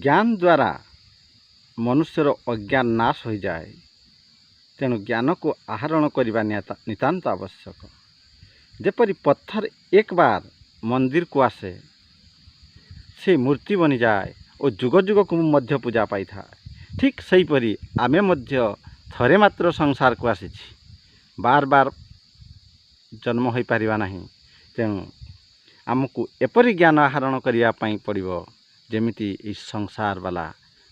ज्ञान द्वारा मनुष्यर अज्ञान नाश हो जाए। तेणु ज्ञान को आहरण करने नितांत आवश्यक। जेपरी पत्थर एक बार मंदिर को आसे से मूर्ति बनी जाए और जुग जुग को मध्य पूजा पाई था। ठीक सेहीपरि आमे मध्य थरे मात्र संसार को आसी बार बार जन्म हो पारिबा नहीं। तेणु आमको एपरि ज्ञान आहरण करने पड़ो जेमिति इस संसार वाला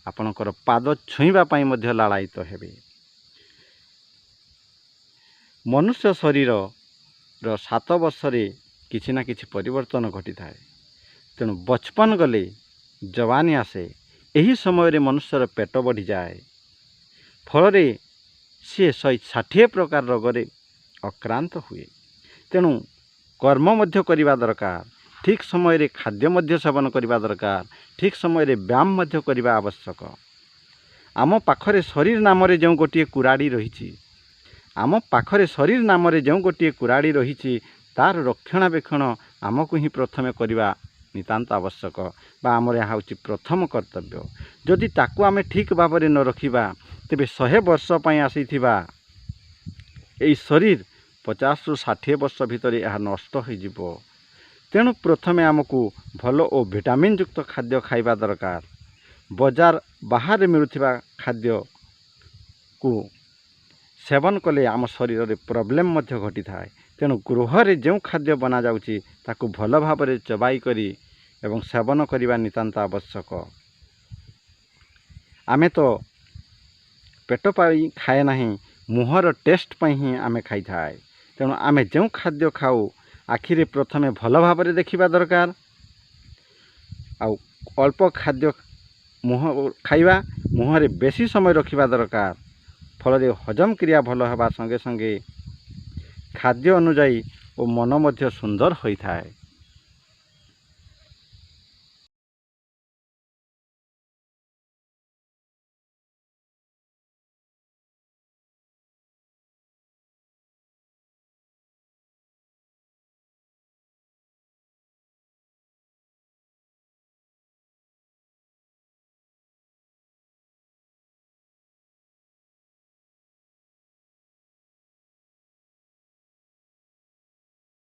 आपणकर पाद छुईबा पाई मध्य लालायित हेबे। मनुष्य शरीर 7 वर्षरे किछि ना किछि परिवर्तन घटी थाए। तेणु बचपन गले जवानी आसे, यही समय मनुष्यर पेट बढ़ी जाए। फल सी 160 प्रकार रोगरे आक्रांत हुए। तेणु कर्म मध्य करवा दरकार, ठीक समय खाद्य मध्य सेवन करवा दरकार, ठीक समय व्यायाम मध्य करवा आवश्यक। आम पाखरे शरीर नाम जो गोटे कुराड़ी रही, आम पाखरे शरीर नाम जो गोटे कुराड़ी रही, तार रक्षणाबेक्षण आमको ही प्रथमे करवा नितांत आवश्यक बा आमर यह हूँ प्रथम कर्तव्य। जदि ताकू आमे ठीक भाव न रखिबा तेबे 100 वर्ष पई आसीथिबा एई शरीर 50 रु 60 वर्ष भितर यह नष्ट हो जिवो। तेणु प्रथमे आमको भल और विटामिन युक्त खाद्य खाइबा दरकार। बजार बाहर मिलुथिबा खाद्य को सेवन कले आम शरीर रे प्रॉब्लम मध्य घटी थाए। तेणु गृह रे जो खाद्य बना जाउची ताकू भल भाव रे चबाई करी एवं सेवन करने नितांत आवश्यक। आमे तो पेट पाई खाए नहीं, मुहर टेस्ट पाई ही आमे खाई थाए। तेणु आमे जो खाद्य खाऊ आखिरे प्रथमे भल भाव रे देखिबा दरकार। आउ अल्प खाद्य मुह खाइबा, मुहरे बेसी समय रखिबा दरकार। फल हजम क्रिया भल हवा संगे संगे खाद्य अनुजाई और मन मध्य सुंदर होई थाए।